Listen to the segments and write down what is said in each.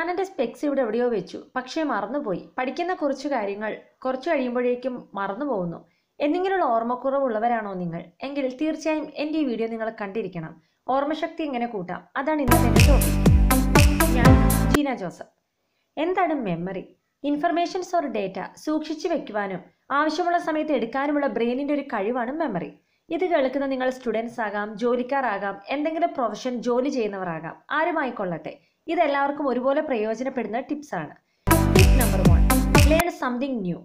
ഞാൻ എൻ്റെ സ്പെക്സ് ഇവിടെ എവിടെയോ വെച്ചു, പക്ഷേ മറന്നുപോയി. പഠിക്കുന്ന കുറച്ച് കാര്യങ്ങൾ കുറച്ച് കഴിയുമ്പോഴേക്കും മറന്നു പോകുന്നു എന്നിങ്ങനെയുള്ള ഓർമ്മക്കുറവുള്ളവരാണോ നിങ്ങൾ? എങ്കിൽ തീർച്ചയായും എൻ്റെ ഈ വീഡിയോ നിങ്ങൾ കണ്ടിരിക്കണം. ഓർമ്മശക്തി എങ്ങനെ കൂട്ടാം, അതാണ് ഇന്നത്തെ എൻ്റെ ടോപ്പിക്. ഞാൻ ജീന ജോസഫ്. എന്താണ് മെമ്മറി? ഇൻഫർമേഷൻസ് ഓർ ഡേറ്റ സൂക്ഷിച്ചു വെക്കുവാനും ആവശ്യമുള്ള സമയത്ത് എടുക്കാനുമുള്ള ബ്രെയിനിൻ്റെ ഒരു കഴിവാണ് മെമ്മറി. ഇത് കേൾക്കുന്ന നിങ്ങൾ സ്റ്റുഡൻസ് ആകാം, ജോലിക്കാരാകാം, എന്തെങ്കിലും പ്രൊഫഷൻ ജോലി ചെയ്യുന്നവരാകാം, ആരുമായിക്കൊള്ളട്ടെ, ഇതെല്ലാവർക്കും ഒരുപോലെ പ്രയോജനപ്പെടുന്ന ടിപ്സാണ്. Tip number 1, learn something new.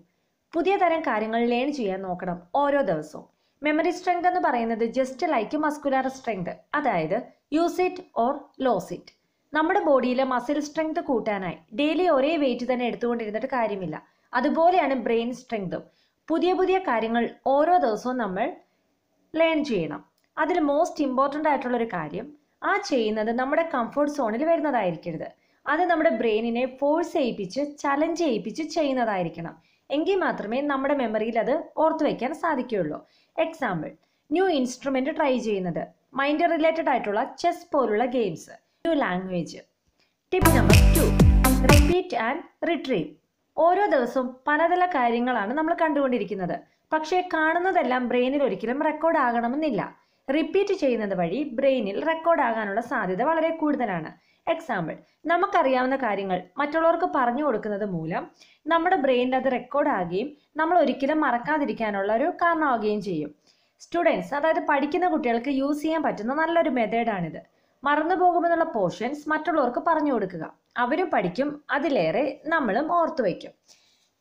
പുതിയ തരം കാര്യങ്ങൾ ലേൺ ചെയ്യാൻ നോക്കണം ഓരോ ദിവസവും. മെമ്മറി സ്ട്രെങ്ത് എന്ന് പറയുന്നത് ജസ്റ്റ് ലൈക്ക് മസ്കുലാർ സ്ട്രെങ്ത്, അതായത് use it or lose it. നമ്മുടെ ബോഡിയിലെ മസിൽ സ്ട്രെങ്ത് കൂട്ടാനായി ഡെയിലി ഒരേ വെയിറ്റ് തന്നെ എടുത്തുകൊണ്ടിരുന്നിട്ട് കാര്യമില്ല. അതുപോലെയാണ് ബ്രെയിൻ സ്ട്രെങ്തും. പുതിയ പുതിയ കാര്യങ്ങൾ ഓരോ ദിവസവും നമ്മൾ ലേൺ ചെയ്യണം. അതിൽ മോസ്റ്റ് ഇമ്പോർട്ടൻ്റ് ആയിട്ടുള്ളൊരു കാര്യം, ആ ചെയ്യുന്നത് നമ്മുടെ കംഫർട്ട് സോണിൽ വരുന്നതായിരിക്കരുത്. അത് നമ്മുടെ ബ്രെയിനിനെ ഫോഴ്സ് ചെയ്യിപ്പിച്ച് ചലഞ്ച് ചെയ്യിപ്പിച്ച് ചെയ്യുന്നതായിരിക്കണം. എങ്കിൽ മാത്രമേ നമ്മുടെ മെമ്മറിയിൽ അത് ഓർത്തു വയ്ക്കാൻ സാധിക്കുകയുള്ളൂ. എക്സാമ്പിൾ, ന്യൂ ഇൻസ്ട്രുമെൻറ്റ് ട്രൈ ചെയ്യുന്നത്, മൈൻഡ് റിലേറ്റഡ് ആയിട്ടുള്ള ചെസ് പോലുള്ള games, new language. Tip number 2, repeat and retrieve. ഓരോ ദിവസവും പലതര കാര്യങ്ങളാണ് നമ്മൾ കണ്ടുകൊണ്ടിരിക്കുന്നത്. പക്ഷേ കാണുന്നതെല്ലാം ബ്രെയിനിൽ ഒരിക്കലും റെക്കോർഡ് ആകണമെന്നില്ല. റിപ്പീറ്റ് ചെയ്യുന്നത് വഴി ബ്രെയിനിൽ റെക്കോർഡ് ആകാനുള്ള സാധ്യത വളരെ കൂടുതലാണ്. എക്സാമ്പിൾ, നമുക്കറിയാവുന്ന കാര്യങ്ങൾ മറ്റുള്ളവർക്ക് പറഞ്ഞു കൊടുക്കുന്നത് മൂലം നമ്മുടെ ബ്രെയിനിൽ അത് റെക്കോർഡ് ആകുകയും നമ്മൾ ഒരിക്കലും മറക്കാതിരിക്കാനുള്ള ഒരു കാരണമാവുകയും ചെയ്യും. സ്റ്റുഡൻസ്, അതായത് പഠിക്കുന്ന കുട്ടികൾക്ക് യൂസ് ചെയ്യാൻ പറ്റുന്ന നല്ലൊരു മെത്തേഡാണിത്. മറന്നു പോകുമെന്നുള്ള പോർഷൻസ് മറ്റുള്ളവർക്ക് പറഞ്ഞു കൊടുക്കുക. അവരും പഠിക്കും, അതിലേറെ നമ്മളും ഓർത്തു വയ്ക്കും.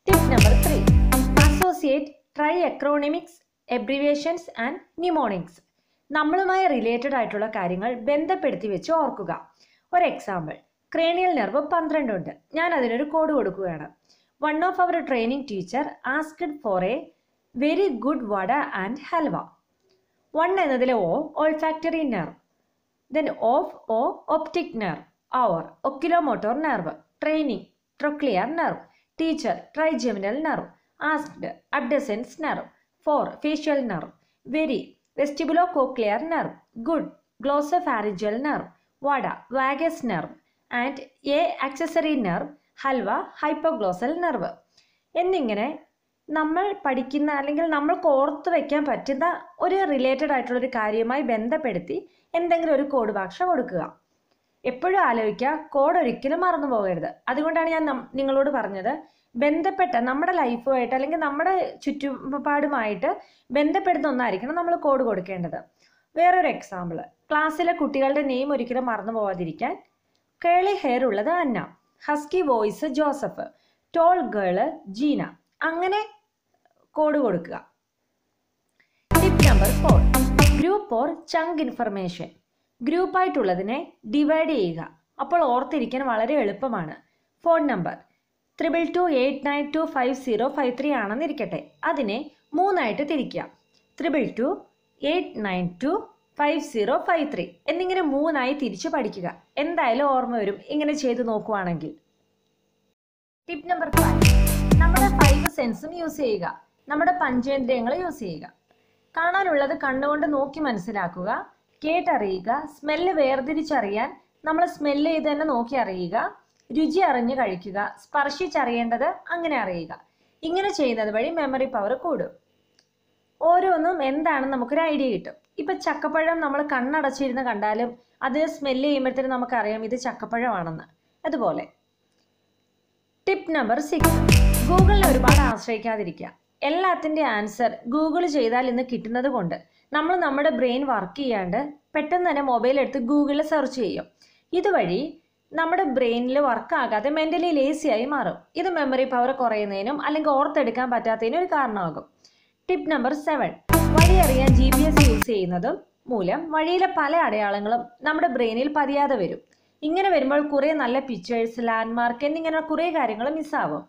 Tip number 3, associate try acronymics, abbreviations and mnemonics. നമ്മളുമായി റിലേറ്റഡ് ആയിട്ടുള്ള കാര്യങ്ങൾ ബന്ധപ്പെടുത്തി വെച്ച് ഓർക്കുക. ഒരു എക്സാമ്പിൾ, ക്രേനിയൽ നെർവ് 12 ഉണ്ട്. ഞാൻ അതിനൊരു കോഡ് കൊടുക്കുകയാണ്. One of our training teacher asked for a very good vada and halwa. 1 എന്നതിലെ O olfactory nerve, then of O optic nerve, our oculomotor nerve, training trochlear nerve, teacher trigeminal nerve, asked abducens nerve, for facial nerve, very Vestibulocochlear nerve, good Glossopharyngeal nerve, Vada vagus nerve, and a accessory nerve, Halwa Hyppoglossal nerve. എന്നിങ്ങനെ നമ്മൾ പഠിക്കുന്ന അല്ലെങ്കിൽ നമ്മൾക്ക് ഓർത്ത് വയ്ക്കാൻ പറ്റുന്ന ഒരു related ആയിട്ടുള്ളൊരു കാര്യവുമായി ബന്ധപ്പെടുത്തി എന്തെങ്കിലും ഒരു കോഡ് ഭാഷ കൊടുക്കുക. എപ്പോഴും ആലോചിക്കുക, കോഡ് ഒരിക്കലും മറന്നു പോകരുത്. അതുകൊണ്ടാണ് ഞാൻ നിങ്ങളോട് പറഞ്ഞത്, ബന്ധപ്പെട്ട നമ്മുടെ ലൈഫുമായിട്ട് അല്ലെങ്കിൽ നമ്മുടെ ചുറ്റുപാടുമായിട്ട് ബന്ധപ്പെടുന്ന ഒന്നായിരിക്കണം നമ്മൾ കോഡ് കൊടുക്കേണ്ടത്. വേറൊരു എക്സാമ്പിൾ, ക്ലാസ്സിലെ കുട്ടികളുടെ നെയിം ഒരിക്കലും മറന്നു പോവാതിരിക്കാൻ, കേളി ഹെയർ ഉള്ളത് Anna, husky voice Joseph, tall girl Jeena, അങ്ങനെ കോഡ് കൊടുക്കുക. Tip number 4, group or chunk information. ഗ്രൂപ്പായിട്ടുള്ളതിനെ ഡിവൈഡ് ചെയ്യുക. അപ്പോൾ ഓർത്തിരിക്കാൻ വളരെ എളുപ്പമാണ്. ഫോൺ നമ്പർ 2228925053 ആണെന്നിരിക്കട്ടെ. അതിനെ 3 തിരിക്കുക. 2228925053 എന്നിങ്ങനെ 3 തിരിച്ച് പഠിക്കുക. എന്തായാലും ഓർമ്മ വരും ഇങ്ങനെ ചെയ്ത് നോക്കുവാണെങ്കിൽ. ടിപ്പ് നമ്പർ 5, നമ്മുടെ 5 സെൻസും യൂസ് ചെയ്യുക. നമ്മുടെ പഞ്ചേന്ദ്രിയങ്ങൾ യൂസ് ചെയ്യുക. കാണാനുള്ളത് കണ്ണുകൊണ്ട് നോക്കി മനസ്സിലാക്കുക, കേട്ടറിയുക, സ്മെല്ല് വേർതിരിച്ചറിയാൻ നമ്മൾ സ്മെല്ല് ചെയ്ത് തന്നെ നോക്കി അറിയുക, രുചി അറിഞ്ഞ് കഴിക്കുക, സ്പർശിച്ചറിയേണ്ടത് അങ്ങനെ അറിയുക. ഇങ്ങനെ ചെയ്യുന്നത് വഴി മെമ്മറി പവർ കൂടും. ഓരോന്നും എന്താണെന്ന് നമുക്കൊരു ഐഡിയ കിട്ടും. ഇപ്പം ചക്കപ്പഴം നമ്മൾ കണ്ണടച്ചിരുന്ന് കണ്ടാലും അത് സ്മെല്ല് ചെയ്യുമ്പോഴത്തേനും നമുക്കറിയാം ഇത് ചക്കപ്പഴമാണെന്ന്. അതുപോലെ ടിപ്പ് നമ്പർ 6, ഗൂഗിളിനെ ഒരുപാട് ആശ്രയിക്കാതിരിക്കുക. എല്ലാത്തിൻ്റെ ആൻസർ ഗൂഗിൾ ചെയ്താൽ ഇന്ന് കിട്ടുന്നത് കൊണ്ട് നമ്മൾ നമ്മുടെ ബ്രെയിൻ വർക്ക് ചെയ്യാണ്ട് പെട്ടെന്ന് തന്നെ മൊബൈൽ എടുത്ത് ഗൂഗിളിൽ സെർച്ച് ചെയ്യും. ഇതുവഴി നമ്മുടെ ബ്രെയിനിൽ വർക്കാകാതെ മെൻ്റലി ലേസിയായി മാറും. ഇത് മെമ്മറി പവർ കുറയുന്നതിനും അല്ലെങ്കിൽ ഓർത്തെടുക്കാൻ പറ്റാത്തതിനും ഒരു കാരണമാകും. ടിപ്പ് നമ്പർ 7, വഴി അറിയാൻ GPS യൂസ് ചെയ്യുന്നതും മൂലം വഴിയിലെ പല അടയാളങ്ങളും നമ്മുടെ ബ്രെയിനിൽ പതിയാതെ വരും. ഇങ്ങനെ വരുമ്പോൾ കുറേ നല്ല പിക്ചേഴ്സ്, ലാൻഡ്മാർക്ക് എന്നിങ്ങനെ കുറേ കാര്യങ്ങൾ മിസ്സാവും.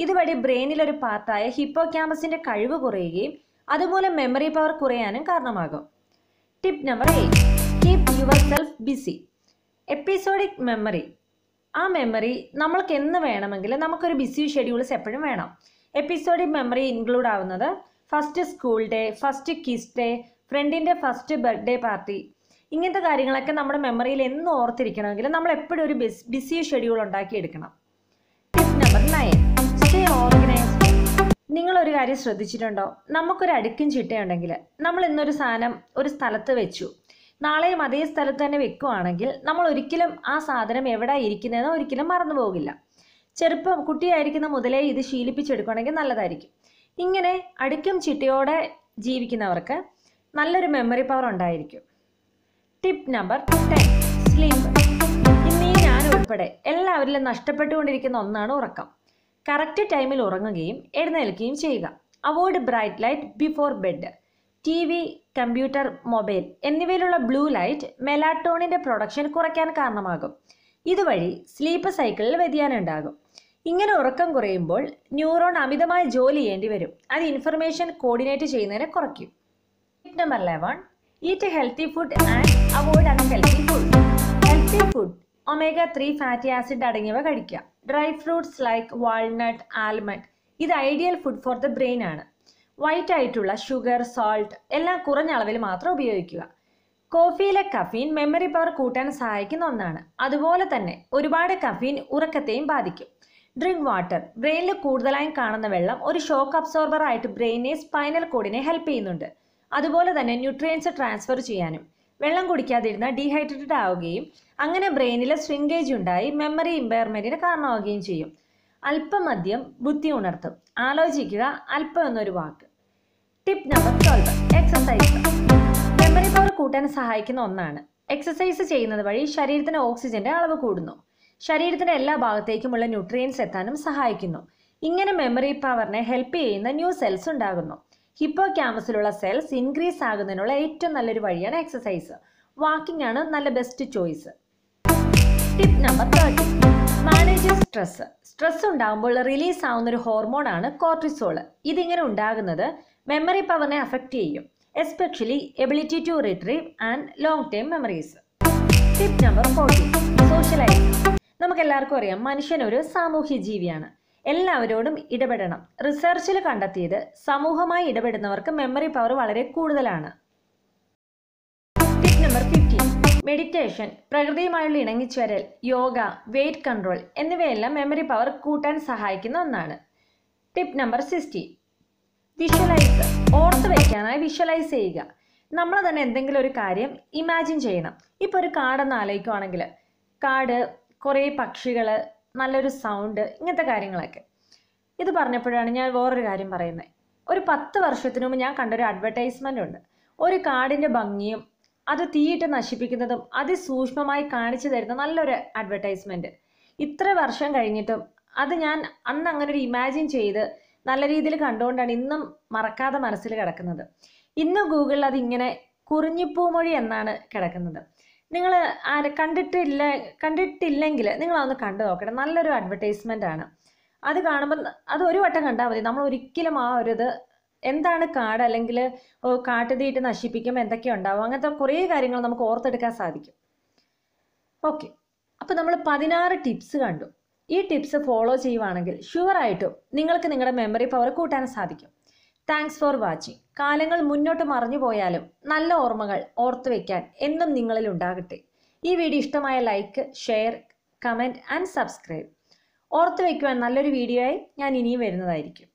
ഇതുവഴി ബ്രെയിനിൽ ഒരു പാർട്ടായ ഹിപ്പോക്യാമ്പസിൻ്റെ കഴിവ് കുറയുകയും അതുമൂലം മെമ്മറി പവർ കുറയാനും കാരണമാകും. Tip number 8, keep yourself busy. Episodic memory, ആ മെമ്മറി നമ്മൾക്ക് എന്ന് വേണമെങ്കിലും നമുക്കൊരു ബിസി ഷെഡ്യൂൾസ് എപ്പോഴും വേണം. എപ്പിസോഡിക് മെമ്മറി ഇൻക്ലൂഡ് ആവുന്നത് first school day, first kiss day, ഫ്രണ്ടിൻ്റെ ഫസ്റ്റ് ബർത്ത്ഡേ പാർട്ടി, ഇങ്ങനത്തെ കാര്യങ്ങളൊക്കെ നമ്മുടെ മെമ്മറിയിൽ എന്നും ഓർത്തിരിക്കണമെങ്കിൽ നമ്മൾ എപ്പോഴും ഒരു ബിസി ഷെഡ്യൂൾ ഉണ്ടാക്കിയെടുക്കണം. Tip number 9, stay organised. നിങ്ങളൊരു കാര്യം ശ്രദ്ധിച്ചിട്ടുണ്ടോ? നമുക്കൊരു അടുക്കും ചിട്ടയുണ്ടെങ്കിൽ നമ്മൾ ഇന്നൊരു സാധനം ഒരു സ്ഥലത്ത് വെച്ചു, നാളെയും അതേ സ്ഥലത്ത് തന്നെ വെക്കുകയാണെങ്കിൽ നമ്മൾ ഒരിക്കലും ആ സാധനം എവിടെ ഇരിക്കുന്നതെന്ന് ഒരിക്കലും മറന്നു പോകില്ല. കുട്ടിയായിരിക്കുന്ന മുതലേ ഇത് ശീലിപ്പിച്ചെടുക്കുകയാണെങ്കിൽ നല്ലതായിരിക്കും. ഇങ്ങനെ അടുക്കും ചിട്ടയോടെ ജീവിക്കുന്നവർക്ക് നല്ലൊരു മെമ്മറി പവർ ഉണ്ടായിരിക്കും. Tip number 10, sleep. ഇന്നീ ഞാൻ ഉൾപ്പെടെ എല്ലാവരിലും നഷ്ടപ്പെട്ടുകൊണ്ടിരിക്കുന്ന ഒന്നാണ് ഉറക്കം. കറക്റ്റ് ടൈമിൽ ഉറങ്ങുകയും എഴുന്നേൽക്കുകയും ചെയ്യുക. Avoid bright light before bed. TV, computer, mobile എന്നിവയിലുള്ള ബ്ലൂ ലൈറ്റ് മെലാറ്റോണിൻ്റെ പ്രൊഡക്ഷൻ കുറയ്ക്കാൻ കാരണമാകും. ഇതുവഴി സ്ലീപ്പ് സൈക്കിളിൽ വ്യതിയാനം ഉണ്ടാകും. ഇങ്ങനെ ഉറക്കം കുറയുമ്പോൾ ന്യൂറോൺ അമിതമായി ജോലി ചെയ്യേണ്ടി വരും. അത് ഇൻഫർമേഷൻ കോർഡിനേറ്റ് ചെയ്യുന്നതിനെ കുറയ്ക്കും. Tip number 11, eat healthy food and avoid unhealthy food. Healthy food omega-3 fatty acid അടങ്ങിയവ കഴിക്കുക. Dry fruits like walnut, almond ഇത് ideal food for the brain ആണ്. വൈറ്റ് ആയിട്ടുള്ള ഷുഗർ, സോൾട്ട് എല്ലാം കുറഞ്ഞ അളവിൽ മാത്രം ഉപയോഗിക്കുക. കോഫിയിലെ കഫീൻ മെമ്മറി പവർ കൂട്ടാൻ സഹായിക്കുന്ന ഒന്നാണ്. അതുപോലെ തന്നെ ഒരുപാട് കഫീൻ ഉറക്കത്തെയും ബാധിക്കും. Drink water. ബ്രെയിനിൽ കൂടുതലായും കാണുന്ന വെള്ളം ഒരു ഷോക്ക് അബ്സോർബർ ആയിട്ട് ബ്രെയിനെ സ്പൈനൽ കോഡിനെ ഹെൽപ്പ് ചെയ്യുന്നുണ്ട്. അതുപോലെ തന്നെ ന്യൂട്രിയൻസ് ട്രാൻസ്ഫർ ചെയ്യാനും. വെള്ളം കുടിക്കാതിരുന്നാൽ ഡീഹൈഡ്രേറ്റഡ് ആവുകയും അങ്ങനെ ബ്രെയിനിൽ ശ്രിങ്കേജ് ഉണ്ടായി മെമ്മറി ഇമ്പയർമെന്റിന് കാരണമാവുകയും ചെയ്യും. അല്പം മദ്യം ബുദ്ധി ഉണർത്തും. ആലോചിക്കുക അല്പം എന്നൊരു വാക്ക്. Tip number 12, exercise. Memory power കൂട്ടാൻ സഹായിക്കുന്ന ഒന്നാണ്. എക്സസൈസ് ചെയ്യുന്നത് വഴി ശരീരത്തിന് ഓക്സിജന്റെ അളവ് കൂടുന്നു. ശരീരത്തിന്റെ എല്ലാ ഭാഗത്തേക്കുമുള്ള ന്യൂട്രിയൻസ് എത്താനും സഹായിക്കുന്നു. ഇങ്ങനെ മെമ്മറി പവറിനെ ഹെൽപ്പ് ചെയ്യുന്ന ന്യൂ സെൽസ് ഉണ്ടാകുന്നു. ഹിപ്പോ ക്യാമ്പസിലുള്ള സെൽസ് ഇൻക്രീസ് ആകുന്നതിനുള്ള ഏറ്റവും നല്ലൊരു വഴിയാണ് എക്സസൈസ്. വാക്കിംഗ് ആണ് നല്ല best choice. Tip number 13, manage stress. Stress ഉണ്ടാകുമ്പോൾ റിലീസ് ആവുന്ന ഒരു ഹോർമോണാണ് കോർട്ടിസോൾ. ഇതിങ്ങനെ ഉണ്ടാകുന്നത് മെമ്മറി പവറിനെ അഫക്റ്റ് ചെയ്യും, especially ability to retrieve and long term memories. Tip number 14, socialise. നമുക്കെല്ലാവർക്കും അറിയാം മനുഷ്യൻ ഒരു സാമൂഹ്യ ജീവിയാണ്. എല്ലാവരോടും ഇടപെടണം. റിസർച്ചിൽ കണ്ടെത്തിയത് സമൂഹമായി ഇടപെടുന്നവർക്ക് മെമ്മറി പവർ വളരെ കൂടുതലാണ്. Tip number 15, meditation. പ്രകൃതിയുമായുള്ള ഇണങ്ങിച്ചേരൽ, യോഗ, വെയിറ്റ് കൺട്രോൾ എന്നിവയെല്ലാം മെമ്മറി പവർ കൂട്ടാൻ സഹായിക്കുന്ന ഒന്നാണ്. Tip number 16, visualise. ഓർത്ത് വയ്ക്കാനായി വിഷ്വലൈസ് ചെയ്യുക. നമ്മൾ തന്നെ എന്തെങ്കിലും ഒരു കാര്യം ഇമാജിൻ ചെയ്യണം. ഇപ്പോൾ ഒരു കാടെന്ന് ആലോചിക്കുകയാണെങ്കിൽ കാട്, കുറേ പക്ഷികൾ, നല്ലൊരു സൗണ്ട്, ഇങ്ങനത്തെ കാര്യങ്ങളൊക്കെ. ഇത് പറഞ്ഞപ്പോഴാണ് ഞാൻ വേറൊരു കാര്യം പറയുന്നത്. ഒരു 10 വർഷത്തിനു മുമ്പ് ഞാൻ കണ്ടൊരു അഡ്വർടൈസ്മെൻ്റ് ഉണ്ട്. ഒരു കാടിൻ്റെ ഭംഗിയും അത് തീയിട്ട് നശിപ്പിക്കുന്നതും അതിസൂക്ഷ്മമായി കാണിച്ചു തരുന്ന നല്ലൊരു അഡ്വർടൈസ്മെൻറ്റ്. ഇത്ര വർഷം കഴിഞ്ഞിട്ടും അത് ഞാൻ അന്ന് അങ്ങനെ ഒരു ഇമാജിൻ ചെയ്ത് നല്ല രീതിയിൽ കണ്ടുകൊണ്ടാണ് ഇന്നും മറക്കാതെ മനസ്സിൽ കിടക്കുന്നത്. ഇന്ന് ഗൂഗിളിൽ അതിങ്ങനെ കുറിഞ്ഞിപ്പൂമൊഴി എന്നാണ് കിടക്കുന്നത്. നിങ്ങൾ കണ്ടിട്ടില്ലെങ്കിൽ നിങ്ങളതൊന്ന് കണ്ടു നോക്കണം. നല്ലൊരു അഡ്വർടൈസ്മെൻ്റ് ആണ്. അത് കാണുമ്പോൾ അത് ഒരു വട്ടം കണ്ടാൽ മതി. നമ്മൾ ഒരിക്കലും ആ ഒരു എന്താണ് കാട്, അല്ലെങ്കിൽ കാട്ടുതീയിട്ട് നശിപ്പിക്കുമ്പോൾ എന്തൊക്കെയാണ് ഉണ്ടാവും, അങ്ങനത്തെ കുറേ കാര്യങ്ങൾ നമുക്ക് ഓർത്തെടുക്കാൻ സാധിക്കും. ഓക്കെ, അപ്പോൾ നമ്മൾ 16 ടിപ്സ് കണ്ടു. ഈ ടിപ്സ് ഫോളോ ചെയ്യുവാണെങ്കിൽ ഷുവറായിട്ടും നിങ്ങൾക്ക് നിങ്ങളുടെ മെമ്മറി പവർ കൂട്ടാൻ സാധിക്കും. Thanks for watching. കാലങ്ങൾ മുന്നോട്ട് മറഞ്ഞു പോയാലും നല്ല ഓർമ്മകൾ ഓർത്തു വയ്ക്കാൻ എന്നും നിങ്ങളിൽ ഉണ്ടാകട്ടെ. ഈ വീഡിയോ ഇഷ്ടമായ like, share, comment and subscribe. ഓർത്തു വയ്ക്കുവാൻ നല്ലൊരു വീഡിയോ ആയി ഞാൻ ഇനിയും വരുന്നതായിരിക്കും.